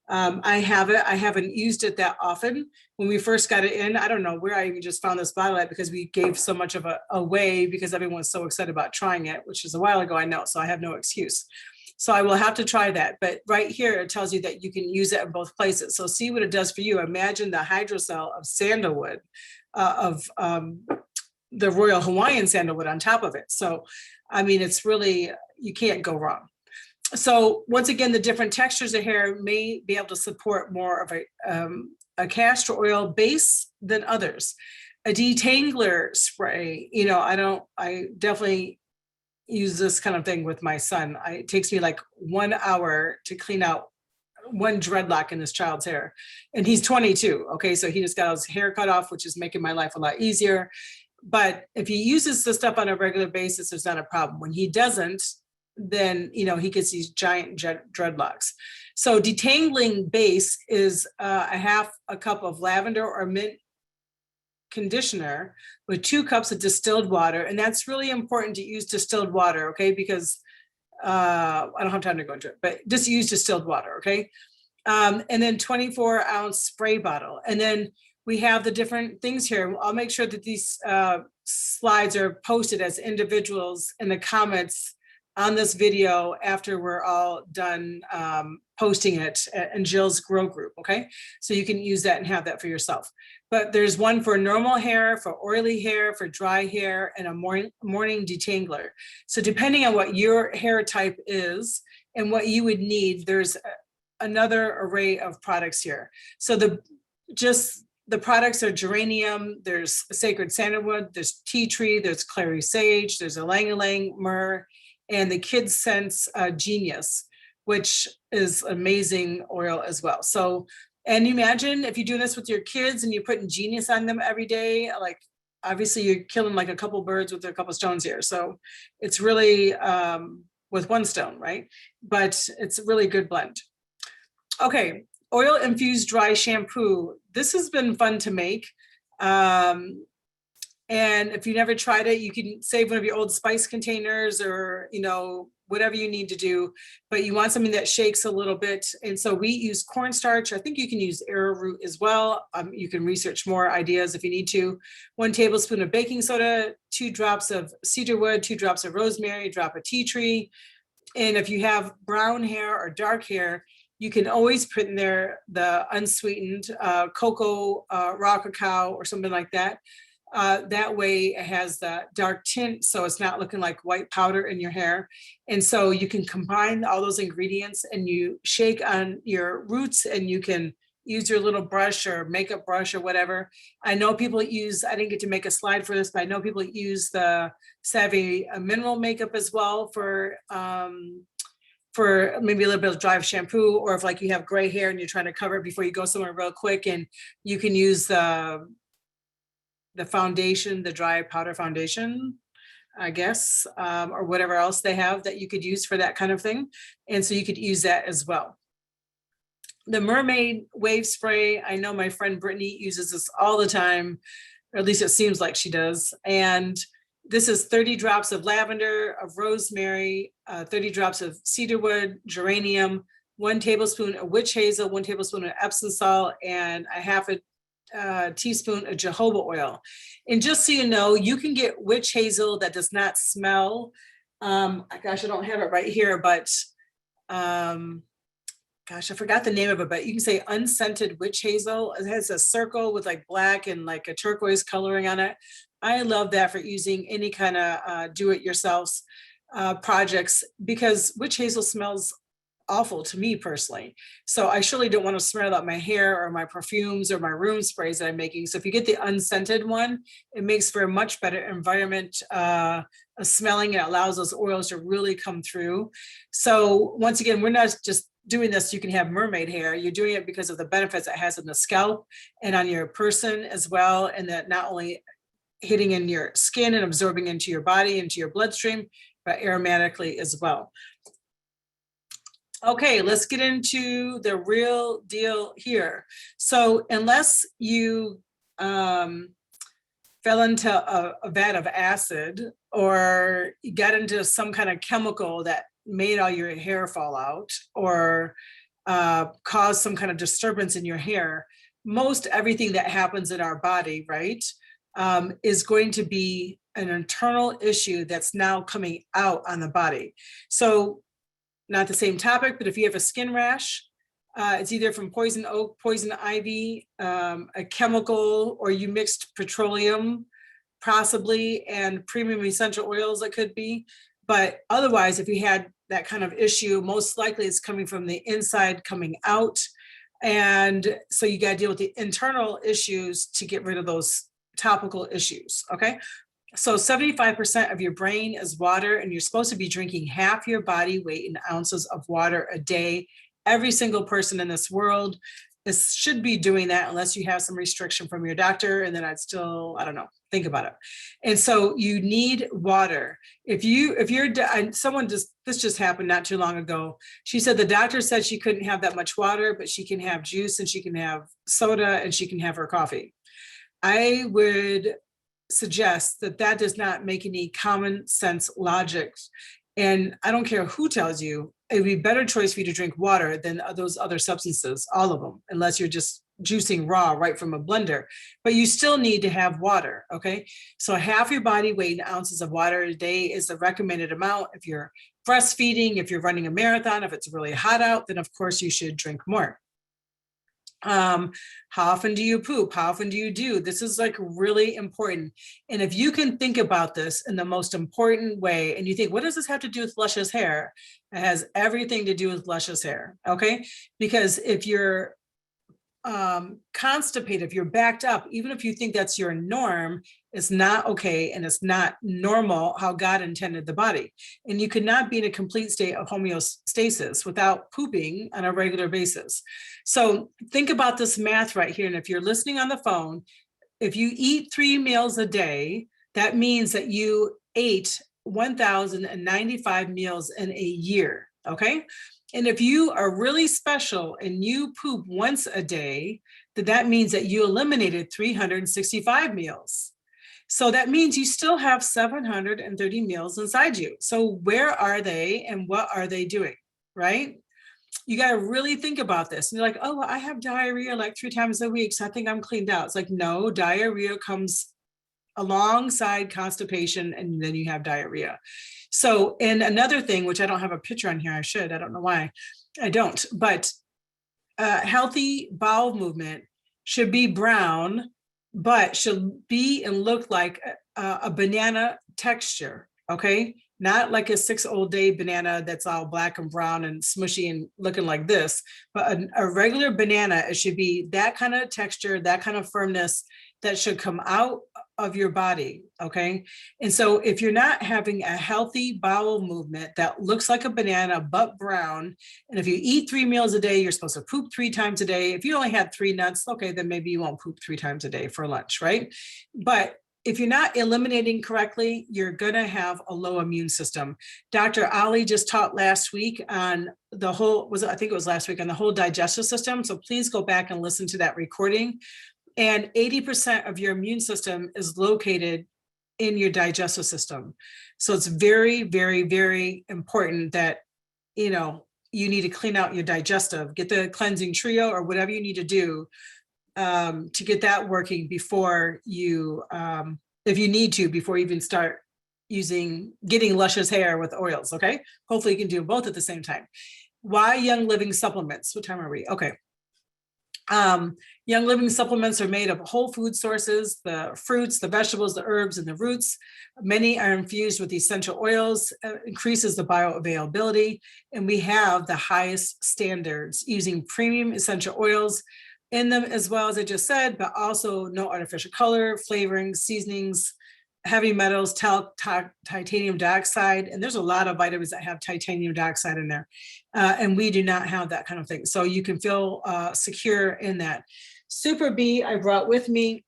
S1: I have it. I haven't used it that often. When we first got it in, I don't know where I even just found this bottle at, because we gave so much of it away because everyone's so excited about trying it, which is a while ago, I know, so I have no excuse. So I will have to try that. But right here, it tells you that you can use it in both places. So see what it does for you. Imagine the Hydrocell of sandalwood, the Royal Hawaiian Sandalwood on top of it. So, I mean, it's really, you can't go wrong. So once again, the different textures of hair may be able to support more of a castor oil base than others. A detangler spray, you know, I definitely use this kind of thing with my son. It takes me like 1 hour to clean out one dreadlock in this child's hair. And he's 22, okay? So he just got his hair cut off, which is making my life a lot easier. But if he uses this stuff on a regular basis, there's not a problem. When he doesn't, then, you know, he gets these giant dreadlocks. So detangling base is a half a cup of lavender or mint conditioner with 2 cups of distilled water. And that's really important to use distilled water, okay? Because I don't have time to go into it, but just use distilled water, okay? And then 24-ounce spray bottle. And then we have the different things here. I'll make sure that these slides are posted as individuals in the comments on this video after we're all done posting it in Jill's Grow group, okay? So you can use that and have that for yourself. But there's one for normal hair, for oily hair, for dry hair, and a morning detangler. So depending on what your hair type is and what you would need, there's another array of products here. So the products are geranium, there's sacred sandalwood, there's tea tree, there's clary sage, there's ylang-ylang myrrh, and the Kids Sense Genius, which is amazing oil as well. So, and imagine if you do this with your kids and you're putting Genius on them every day, like obviously you're killing like a couple birds with a couple stones here. So it's really with one stone, right? But it's a really good blend. Okay, oil infused dry shampoo. This has been fun to make. And if you never tried it, you can save one of your old spice containers or, you know, whatever you need to do, but you want something that shakes a little bit. And so we use cornstarch. I think you can use arrowroot as well. You can research more ideas if you need to. 1 tablespoon of baking soda, 2 drops of cedarwood, 2 drops of rosemary, a drop of tea tree. And if you have brown hair or dark hair, you can always put in there the unsweetened cocoa, raw cacao or something like that. That way it has the dark tint, so it's not looking like white powder in your hair. And so you can combine all those ingredients and you shake on your roots, and you can use your little brush or makeup brush or whatever. I know people use, I didn't get to make a slide for this, but I know people use the Savvy mineral makeup as well for maybe a little bit of dry shampoo, or if like you have gray hair and you're trying to cover it before you go somewhere real quick, and you can use the foundation, the dry powder foundation, I guess, or whatever else they have that you could use for that kind of thing. And so you could use that as well. The mermaid wave spray, I know my friend Brittany uses this all the time, or at least it seems like she does. And this is 30 drops of lavender, of rosemary, 30 drops of cedarwood, geranium, 1 tablespoon of witch hazel, 1 tablespoon of Epsom salt, and a half a teaspoon of jojoba oil. And just so you know, you can get witch hazel that does not smell. Gosh, I don't have it right here, but gosh, I forgot the name of it, but you can say unscented witch hazel. It has a circle with like black and like a turquoise coloring on it. I love that for using any kind of do-it-yourself projects, because witch hazel smells awful to me personally. So I surely don't want to smell out my hair or my perfumes or my room sprays that I'm making. So if you get the unscented one, it makes for a much better environment smelling. It allows those oils to really come through. So once again, we're not just doing this, you can have mermaid hair. You're doing it because of the benefits it has on the scalp and on your person as well. And that not only hitting in your skin and absorbing into your body, into your bloodstream, but aromatically as well. Okay, let's get into the real deal here. So unless you fell into a vat of acid, or you got into some kind of chemical that made all your hair fall out, or caused some kind of disturbance in your hair, most everything that happens in our body, right, is going to be an internal issue that's now coming out on the body. So not the same topic, but if you have a skin rash, it's either from poison oak, poison ivy, a chemical, or you mixed petroleum possibly and premium essential oils, it could be. But otherwise, if you had that kind of issue, most likely it's coming from the inside coming out. And so you got to deal with the internal issues to get rid of those topical issues, okay? So 75% of your brain is water, and you're supposed to be drinking half your body weight in ounces of water a day. Every single person in this world should be doing that, unless you have some restriction from your doctor, and then I'd still, I don't know, think about it. And so you need water. If someone this just happened not too long ago. She said the doctor said she couldn't have that much water, but she can have juice and she can have soda and she can have her coffee. I would suggest that does not make any common sense logic. And I don't care who tells you, it would be a better choice for you to drink water than those other substances, all of them, unless you're just juicing raw right from a blender. But you still need to have water, okay? So half your body weight in ounces of water a day is the recommended amount. If you're breastfeeding, if you're running a marathon, if it's really hot out, then of course you should drink more. How often do you poop? How often do you do? This is like really important. And if you can think about this in the most important way, and you think, what does this have to do with luscious hair? It has everything to do with luscious hair, okay? Because if you're constipated, if you're backed up, even if you think that's your norm, it's not okay, and it's not normal how God intended the body. And you could not be in a complete state of homeostasis without pooping on a regular basis. So think about this math right here. And if you're listening on the phone, if you eat 3 meals a day, that means that you ate 1,095 meals in a year, okay? And if you are really special and you poop once a day, then that means that you eliminated 365 meals. So that means you still have 730 meals inside you. So where are they and what are they doing, right? You got to really think about this. And you're like, oh, well, I have diarrhea like 3 times a week, so I think I'm cleaned out. It's like, no, diarrhea comes alongside constipation, and then you have diarrhea. So, and another thing, which I don't have a picture on here, I should, I don't know why I don't, but healthy bowel movement should be brown, but should be and look like a banana texture, okay? Not like a 6-day banana that's all black and brown and smushy and looking like this, but a regular banana, it should be that kind of texture, that kind of firmness that should come out of your body, okay? And so if you're not having a healthy bowel movement that looks like a banana but brown, and if you eat 3 meals a day, you're supposed to poop 3 times a day. If you only had 3 nuts, okay, then maybe you won't poop 3 times a day for lunch, right? But if you're not eliminating correctly, you're gonna have a low immune system. Dr. Ali just taught last week on the whole, I think it was last week, on the whole digestive system. So please go back and listen to that recording. And 80% of your immune system is located in your digestive system. So it's very, very, very important that, you need to clean out your digestive, get the cleansing trio or whatever you need to do to get that working before you, if you need to, before you even start getting luscious hair with oils, okay? Hopefully you can do both at the same time. Why Young Living supplements? What time are we? Okay. Young Living supplements are made of whole food sources, the fruits, the vegetables, the herbs, and the roots. Many are infused with essential oils, increases the bioavailability, and we have the highest standards using premium essential oils in them, as well as I just said, but also no artificial color, flavoring, seasonings, heavy metals, talc, titanium dioxide, and there's a lot of vitamins that have titanium dioxide in there, and we do not have that kind of thing. So you can feel secure in that. Super B I brought with me,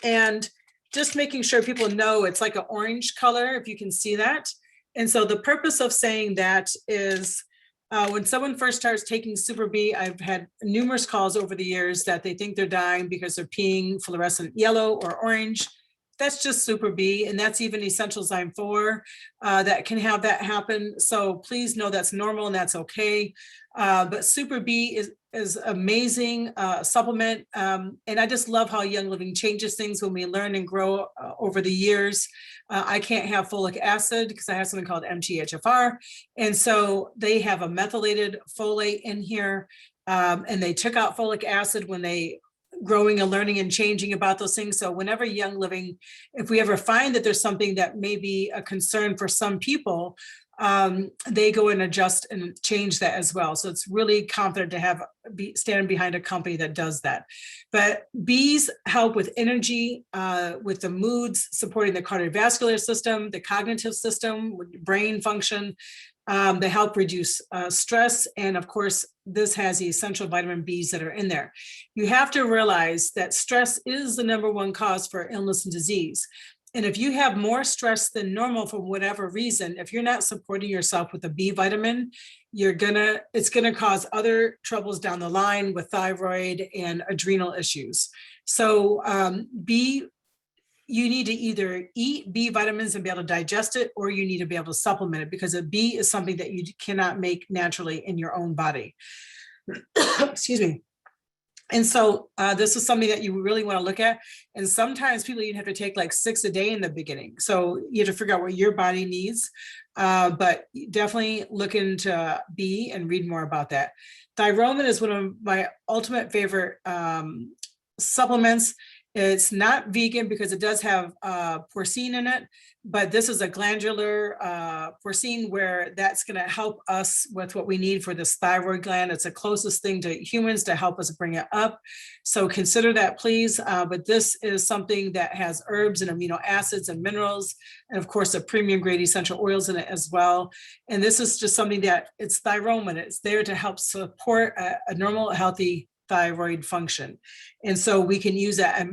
S1: and just making sure people know it's like an orange color, if you can see that. And so the purpose of saying that is when someone first starts taking Super B, I've had numerous calls over the years that they think they're dying because they're peeing fluorescent yellow or orange. That's just Super B, and that's even Essential Zyme 4 that can have that happen. So please know that's normal and that's okay. But Super B is amazing supplement. And I just love how Young Living changes things when we learn and grow over the years. I can't have folic acid because I have something called MTHFR. And so they have a methylated folate in here. And they took out folic acid when they growing and learning and changing about those things. So whenever Young Living, if we ever find that there's something that may be a concern for some people, they go and adjust and change that as well. So it's really confident to stand behind a company that does that. But bees help with energy, with the moods, supporting the cardiovascular system, the cognitive system, brain function. They help reduce stress. And of course, this has the essential vitamin Bs that are in there. You have to realize that stress is the #1 cause for illness and disease. And if you have more stress than normal for whatever reason, if you're not supporting yourself with a B vitamin, it's gonna cause other troubles down the line with thyroid and adrenal issues. So you need to either eat B vitamins and be able to digest it, or you need to be able to supplement it, because a B is something that you cannot make naturally in your own body. Excuse me. And so this is something that you really want to look at. And sometimes people even have to take like 6 a day in the beginning. So you have to figure out what your body needs. But definitely look into B and read more about that. Thyromin is one of my ultimate favorite supplements. It's not vegan because it does have porcine in it, but this is a glandular porcine where that's going to help us with what we need for this thyroid gland. It's the closest thing to humans to help us bring it up. So consider that, please. But this is something that has herbs and amino acids and minerals, and of course, the premium grade essential oils in it as well. And this is just something that it's thyromin. It's there to help support a normal, healthy thyroid function. And so we can use that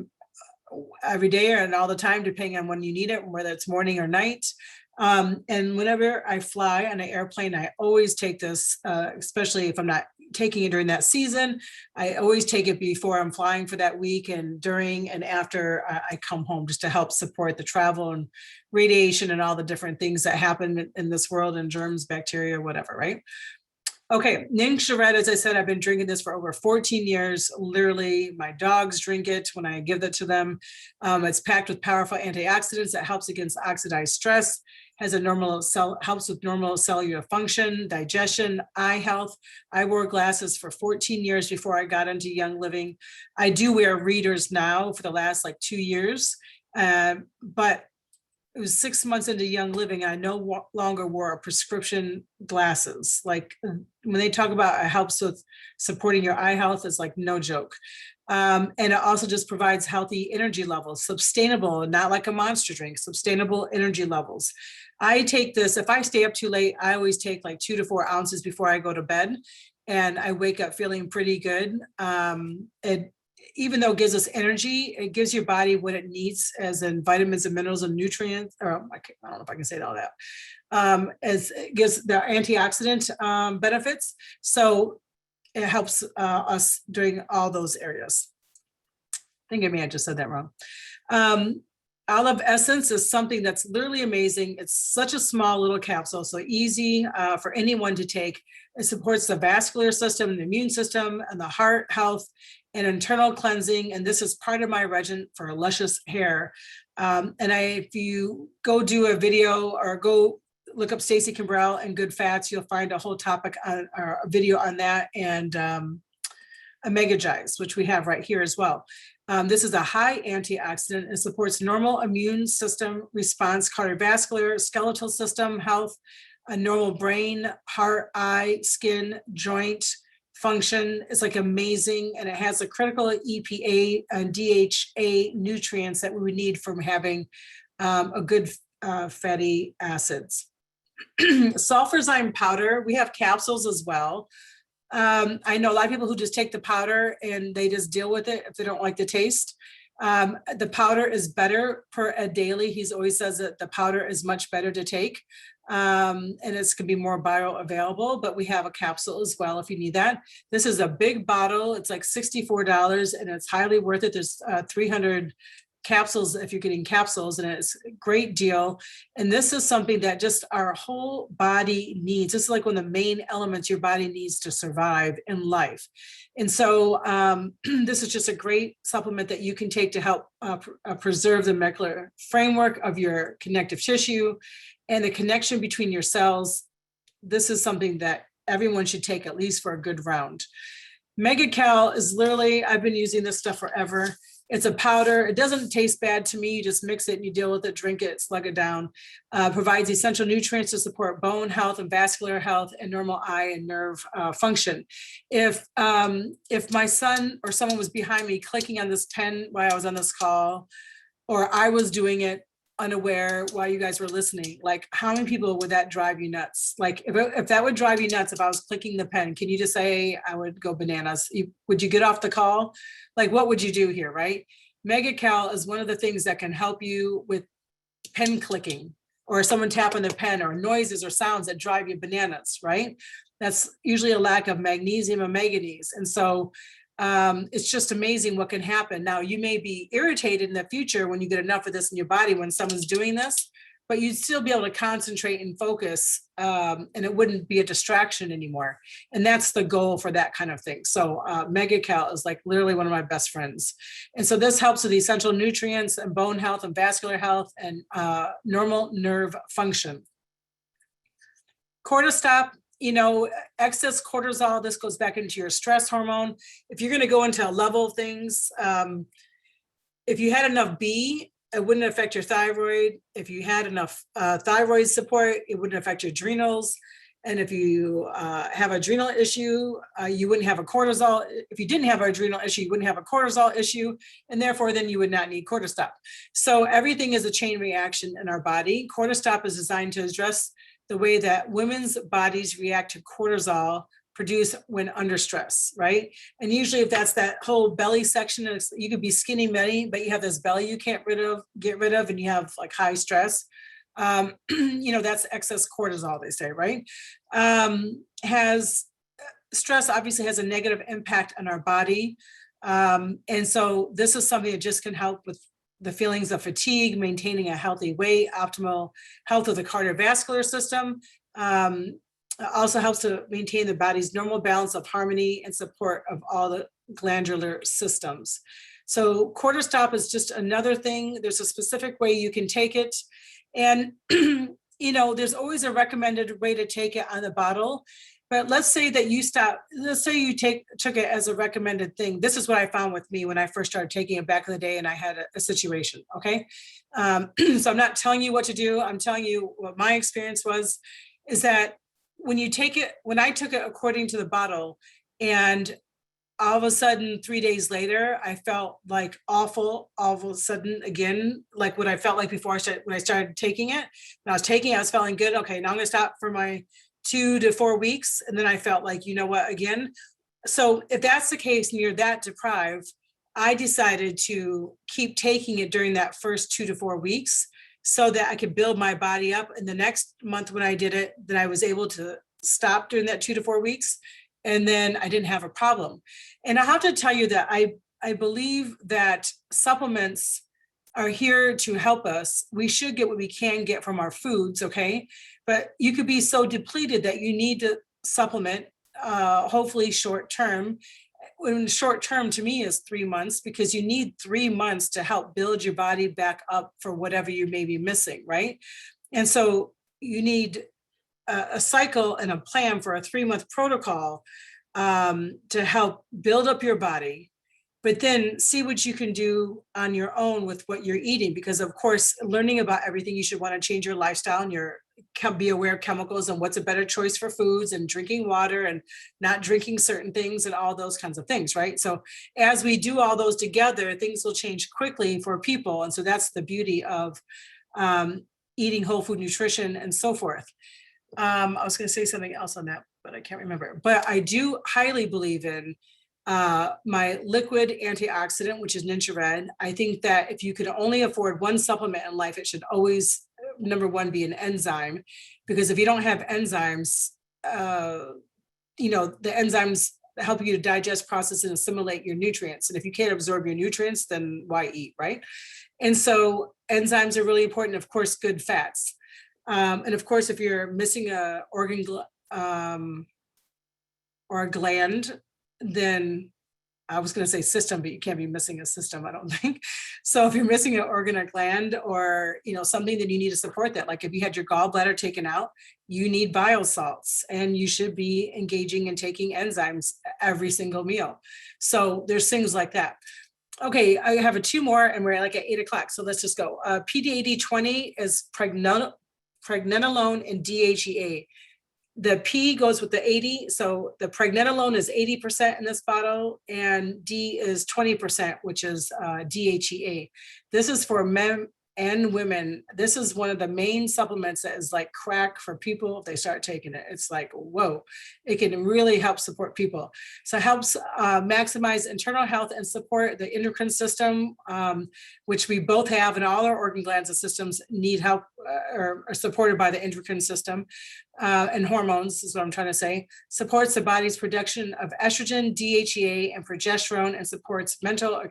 S1: every day and all the time, depending on when you need it, whether it's morning or night. And whenever I fly on an airplane, I always take this, especially if I'm not taking it during that season. I always take it before I'm flying for that week, and during and after I come home, just to help support the travel and radiation and all the different things that happen in this world, and germs, bacteria, whatever, right? Okay, Ningxia Red, as I said, I've been drinking this for over 14 years. Literally, my dogs drink it when I give it to them. It's packed with powerful antioxidants that helps against oxidized stress, has a helps with normal cellular function, digestion, eye health. I wore glasses for 14 years before I got into Young Living. I do wear readers now for the last like 2 years, but it was 6 months into Young Living, I no longer wore prescription glasses. Like when they talk about it helps with supporting your eye health, it's like no joke. And it also just provides healthy energy levels, sustainable, not like a monster drink, sustainable energy levels. I take this, if I stay up too late, I always take like 2 to 4 ounces before I go to bed, and I wake up feeling pretty good. Even though it gives us energy, it gives your body what it needs as in vitamins and minerals and nutrients, or I don't know if I can say all that, as it gives the antioxidant benefits. So it helps us during all those areas. Think of me, I just said that wrong. Olive essence is something that's literally amazing. It's such a small little capsule, so easy for anyone to take. It supports the vascular system, the immune system, and the heart health and internal cleansing. And this is part of my regimen for luscious hair. If you go do a video or go look up Stacey Kimbrell and good fats, you'll find a whole topic on or a video on that, and Omega-Gize, which we have right here as well. This is a high antioxidant. It supports normal immune system response, cardiovascular, skeletal system health, a normal brain, heart, eye, skin, joint function. It's like amazing. And it has the critical EPA and DHA nutrients that we would need from having a good fatty acids. Sulfurzyme powder, we have capsules as well. I know a lot of people who just take the powder and they just deal with it if they don't like the taste. The powder is better per a daily. He's always says that the powder is much better to take, and it's going to be more bioavailable, but we have a capsule as well if you need that. This is a big bottle. It's like $64 and it's highly worth it. There's 300 capsules if you're getting capsules, and it's a great deal. And this is something that just our whole body needs. This is like one of the main elements your body needs to survive in life. And so this is just a great supplement that you can take to help preserve the molecular framework of your connective tissue and the connection between your cells. This is something that everyone should take at least for a good round. MegaCal is literally, I've been using this stuff forever. It's a powder. It doesn't taste bad to me. You just mix it and you deal with it, drink it, slug it down. Provides essential nutrients to support bone health and vascular health and normal eye and nerve function. If my son or someone was behind me clicking on this pen while I was on this call, or I was doing it unaware while you guys were listening, like how many people would that drive you nuts? Like if that would drive you nuts, if I was clicking the pen, can you just say I would go bananas? Would you get off the call? Like what would you do here, right? MegaCal is one of the things that can help you with pen clicking or someone tapping their pen or noises or sounds that drive you bananas, right? That's usually a lack of magnesium and manganese. And so it's just amazing what can happen. Now, you may be irritated in the future when you get enough of this in your body when someone's doing this, but you'd still be able to concentrate and focus, and it wouldn't be a distraction anymore. And that's the goal for that kind of thing. So MegaCal is like literally one of my best friends. And so this helps with essential nutrients and bone health and vascular health and normal nerve function. Cortistop, you know, excess cortisol, this goes back into your stress hormone. If you're going to go into a level of things, if you had enough B, it wouldn't affect your thyroid. If you had enough thyroid support, it wouldn't affect your adrenals. And if you have adrenal issue, you wouldn't have a cortisol. If you didn't have an adrenal issue, you wouldn't have a cortisol issue. And therefore, then you would not need Cortistop. So everything is a chain reaction in our body. Cortistop is designed to address the way that women's bodies react to cortisol produced when under stress, right? And usually if that's that whole belly section, you could be skinny belly, but you have this belly you can't get rid of, and you have like high stress. You know, that's excess cortisol, they say, right? Has stress obviously has a negative impact on our body. And so this is something that just can help with the feelings of fatigue, maintaining a healthy weight, optimal health of the cardiovascular system. Also helps to maintain the body's normal balance of harmony and support of all the glandular systems. So quarter stop is just another thing. There's a specific way you can take it. And, there's always a recommended way to take it on the bottle. But let's say that you stop, let's say you took it as a recommended thing. This is what I found with me when I first started taking it back in the day and I had a situation, okay? So I'm not telling you what to do. I'm telling you what my experience was, is that when I took it according to the bottle, and all of a sudden 3 days later, I felt like awful all of a sudden again, like what I felt like before when I started taking it. When I was taking it, I was feeling good. Okay, now I'm gonna stop for my 2 to 4 weeks. And then I felt like, you know what, again. So if that's the case and you're that deprived, I decided to keep taking it during that first 2 to 4 weeks so that I could build my body up. And the next month when I did it, then I was able to stop during that 2 to 4 weeks. And then I didn't have a problem. And I have to tell you that I believe that supplements are here to help us. We should get what we can get from our foods, okay? But you could be so depleted that you need to supplement, hopefully short term. When short term to me is 3 months, because you need 3 months to help build your body back up for whatever you may be missing, right? And so you need a cycle and a plan for a 3-month protocol to help build up your body, but then see what you can do on your own with what you're eating. Because of course, learning about everything, you should want to change your lifestyle and be aware of chemicals and what's a better choice for foods and drinking water and not drinking certain things and all those kinds of things, right? So as we do all those together, things will change quickly for people. And so that's the beauty of eating whole food nutrition and so forth. I was going to say something else on that, but I can't remember. But I do highly believe in my liquid antioxidant, which is Ninja Red. I think that if you could only afford one supplement in life, it should always, number one, be an enzyme, because if you don't have enzymes, the enzymes help you to digest, process, and assimilate your nutrients. And if you can't absorb your nutrients, then why eat, right? And so enzymes are really important. Of course, good fats. And of course, if you're missing a organ or a gland, then I was going to say system, but you can't be missing a system, I don't think. So if you're missing an organ or gland or, something, then you need to support that. Like if you had your gallbladder taken out, you need bile salts, and you should be engaging and taking enzymes every single meal. So there's things like that. Okay, I have 2 more and we're like at 8 o'clock. So let's just go. PD8020 is pregnenolone and DHEA. The P goes with the 80. So the pregnenolone is 80% in this bottle, and D is 20%, which is DHEA. This is for men and women. This is one of the main supplements that is like crack for people if they start taking it. It's like, whoa, it can really help support people. So it helps maximize internal health and support the endocrine system, which we both have, and all our organ glands and systems need help or are supported by the endocrine system and hormones is what I'm trying to say. Supports the body's production of estrogen, DHEA, and progesterone, and supports mental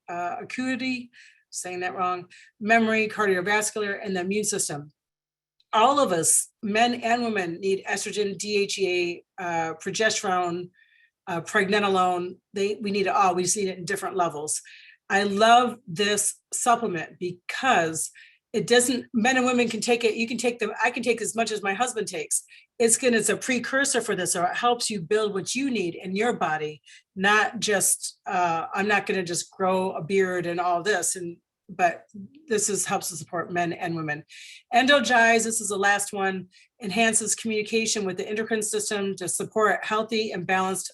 S1: acuity, saying that wrong, memory, cardiovascular, and the immune system. All of us, men and women, need estrogen, DHEA, progesterone, pregnenolone. We need it all. We just need it in different levels. I love this supplement because it doesn't, men and women can take it. You can take them. I can take as much as my husband takes. It's a precursor for this, or it helps you build what you need in your body, not just, I'm not going to just grow a beard and all this. But this helps to support men and women. Endogize, this is the last one, enhances communication with the endocrine system to support healthy and balanced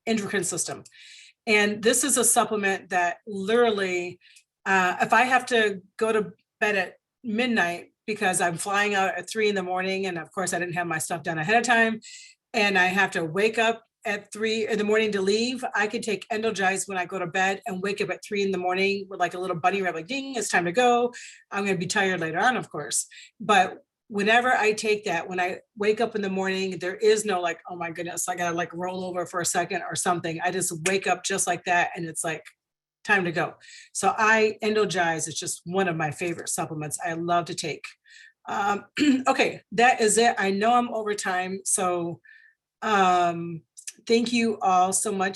S1: endocrine system. And this is a supplement that literally, if I have to go to bed at midnight because I'm flying out at 3 a.m, and of course I didn't have my stuff done ahead of time, and I have to wake up at 3 a.m. to leave, I could take Endogize when I go to bed and wake up at 3 a.m. with like a little bunny rabbit, like ding, it's time to go. I'm going to be tired later on, of course. But whenever I take that, when I wake up in the morning, there is no like, oh my goodness, I gotta like roll over for a second or something. I just wake up just like that, and it's like time to go. So Endogize is just one of my favorite supplements I love to take. Okay, that is it. I know I'm over time, so thank you all so much